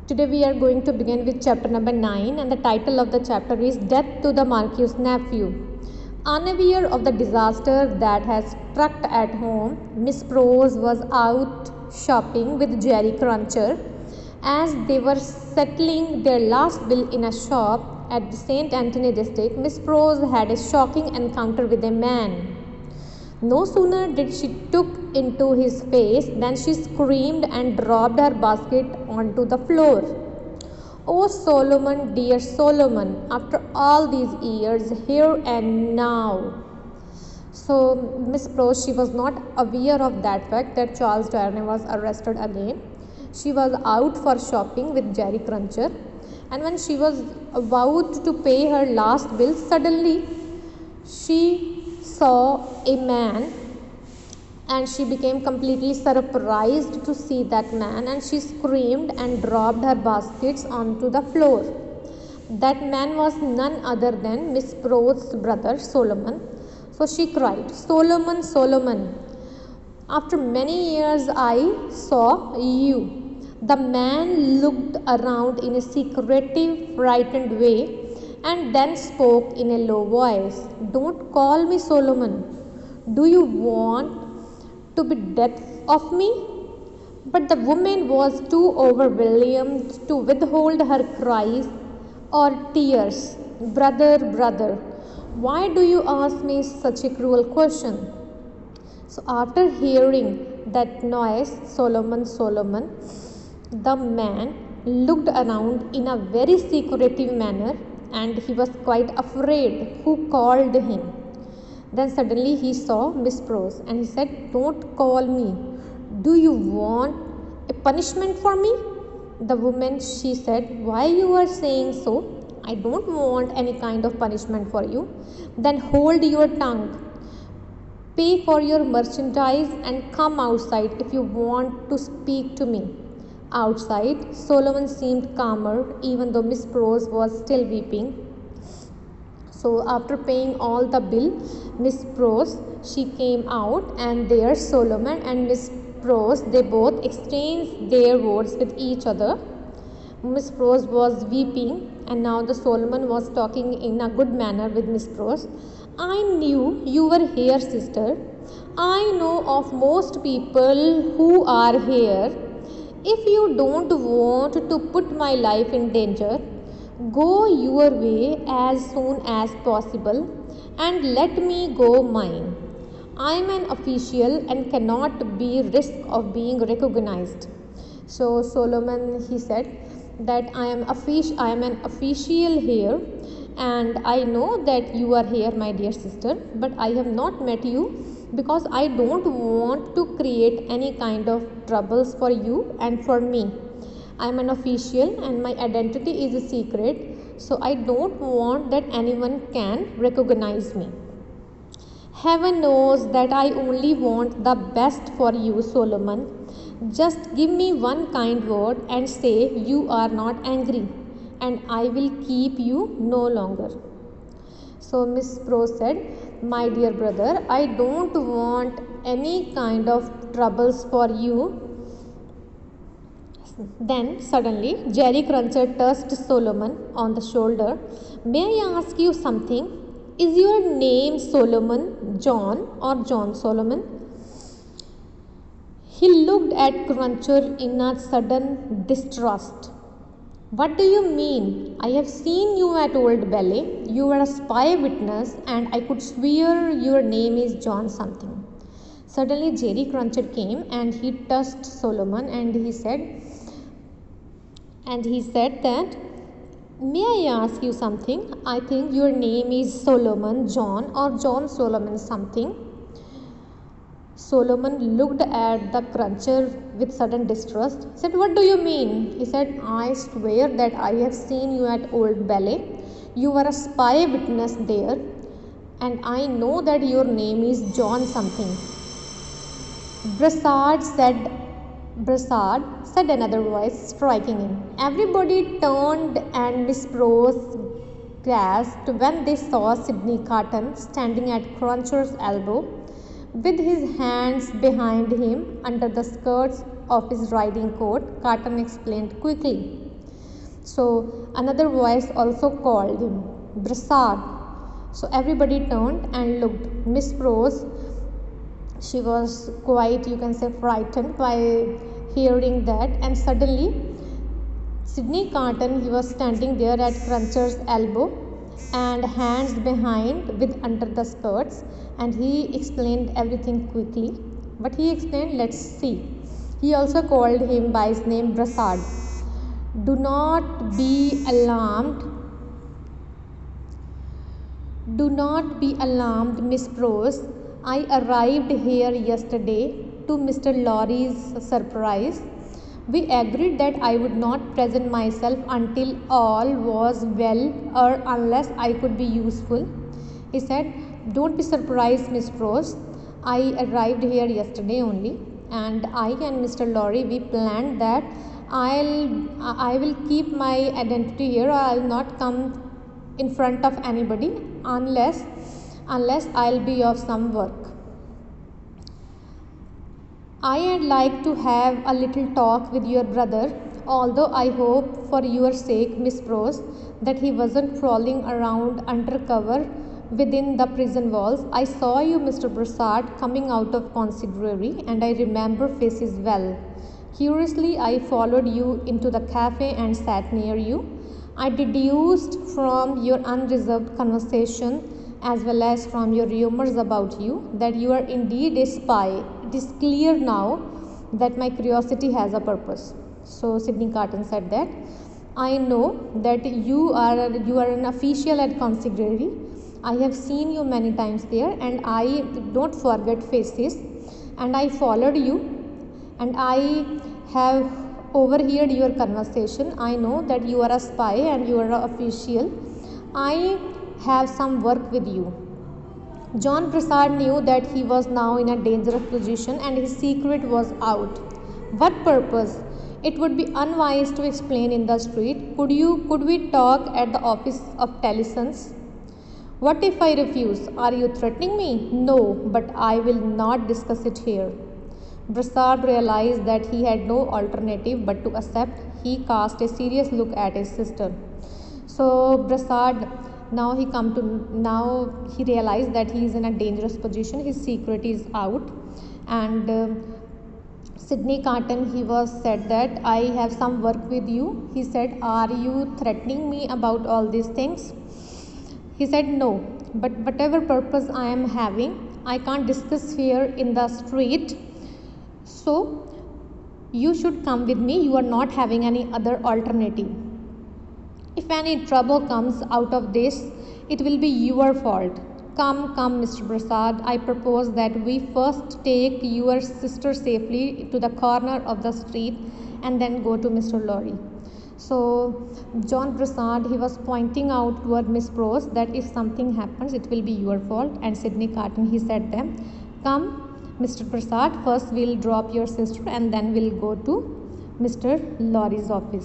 Today we are going to begin with chapter number 9, and the title of the chapter is Death to the Marquis' Nephew. Unaware of the disaster that has struck at home, Miss Prose was out shopping with Jerry Cruncher. As they were settling their last bill in a shop at the St. Anthony district, Miss Prose had a shocking encounter with a man. No sooner did she look into his face than she screamed and dropped her basket onto the floor. Oh Solomon, dear Solomon, after all these years, here and now. So Miss Prose, she was not aware of that fact that Charles Darnay was arrested again. She was out for shopping with Jerry Cruncher, and when she was about to pay her last bill, suddenly she saw a man, and she became completely surprised to see that man, and she screamed and dropped her baskets onto the floor. That man was none other than Miss Prose's brother Solomon. So she cried, Solomon, Solomon, after many years I saw you. The man looked around in a secretive, frightened way and then spoke in a low voice. Don't call me Solomon. Do you want to be dead of me? But the woman was too overwhelmed to withhold her cries or tears. Brother, brother, why do you ask me such a cruel question? So after hearing that noise, Solomon, Solomon, the man looked around in a very secretive manner, and he was quite afraid who called him. Then suddenly he saw Miss Prose, and he said, Don't call me. Do you want a punishment for me? The woman, she said, Why you are saying so? I don't want any kind of punishment for you. Then hold your tongue. Pay for your merchandise and come outside if you want to speak to me. Outside, Solomon seemed calmer even though Miss Prose was still weeping. So after paying all the bill, Miss Prose, she came out, and there Solomon and Miss Prose, they both exchanged their words with each other. Miss Prose was weeping, and now the Solomon was talking in a good manner with Miss Prose. I knew you were here, sister. I know of most people who are here. If you don't want to put my life in danger, go your way as soon as possible and let me go mine. I am an official and cannot be risk of being recognized. So Solomon, he said that I am an official here, and I know that you are here, my dear sister, but I have not met you because I don't want to create any kind of troubles for you and for me. I am an official and my identity is a secret, so I don't want that anyone can recognize me. Heaven knows that I only want the best for you, Solomon. Just give me one kind word and say you are not angry, and I will keep you no longer. So Miss Prose said, My dear brother, I don't want any kind of troubles for you. Then suddenly Jerry Cruncher touched Solomon on the shoulder. May I ask you something? Is your name Solomon John or John Solomon? He looked at Cruncher in a sudden distrust. What do you mean? I have seen you at Old Ballet. You were a spy witness, and I could swear your name is John something. Suddenly Jerry Cruncher came and he touched Solomon, and he said that, may I ask you something? I think your name is Solomon John or John Solomon something. Solomon looked at the Cruncher with sudden distrust. He said, What do you mean? He said, I swear that I have seen you at Old Ballet. You were a spy witness there, and I know that your name is John something. Brassard, said another voice, striking in. Everybody turned, and Miss Prose gasped when they saw Sidney Carton standing at Cruncher's elbow, with his hands behind him under the skirts of his riding coat. Carton explained quickly, So another voice also called him, Prasad. So everybody turned and looked. Miss Prose, she was quite, you can say, frightened by hearing that, and suddenly Sydney Carton, he was standing there at Cruncher's elbow and hands behind with under the skirts, and he explained everything quickly. What he explained, let's see. He also called him by his name, Prasad. Do not be alarmed. Do not be alarmed, Miss Prose. I arrived here yesterday to Mr. Lorry's surprise. We agreed that I would not present myself until all was well or unless I could be useful. He said, don't be surprised, Miss Prose. I arrived here yesterday only, and I and Mr. Lorry, we planned that I will keep my identity here, or I will not come in front of anybody unless I'll be of some work. I'd like to have a little talk with your brother, although I hope for your sake, Miss Prose, that he wasn't crawling around undercover within the prison walls. I saw you, Mr. Prasad, coming out of consigliere, and I remember faces well. Curiously, I followed you into the cafe and sat near you. I deduced from your unreserved conversation as well as from your rumors about you that you are indeed a spy. It is clear now that my curiosity has a purpose. So Sydney Carton said that I know that you are an official at consigliere. I have seen you many times there, and I don't forget faces, and I followed you, and I have overheard your conversation. I know that you are a spy and you are an official. I have some work with you. John Prasad knew that he was now in a dangerous position and his secret was out. What purpose? It would be unwise to explain in the street. Could we talk at the office of Tellson's? What if I refuse? Are you threatening me? No, but I will not discuss it here. Prasad realized that he had no alternative but to accept. He cast a serious look at his sister. So Prasad, now he realized that he is in a dangerous position. His secret is out, and Sydney Carton, he was said that I have some work with you. He said, are you threatening me about all these things? He said, no, but whatever purpose I am having, I can't discuss here in the street. So you should come with me. You are not having any other alternative. If any trouble comes out of this, it will be your fault. Come, Mr. Prasad. I propose that we first take your sister safely to the corner of the street and then go to Mr. Lorry. So John Prasad, he was pointing out toward Miss Prose that if something happens, it will be your fault. And Sydney Carton, he said them, come, Mr. Prasad, first we'll drop your sister and then we'll go to Mr. Lorry's office.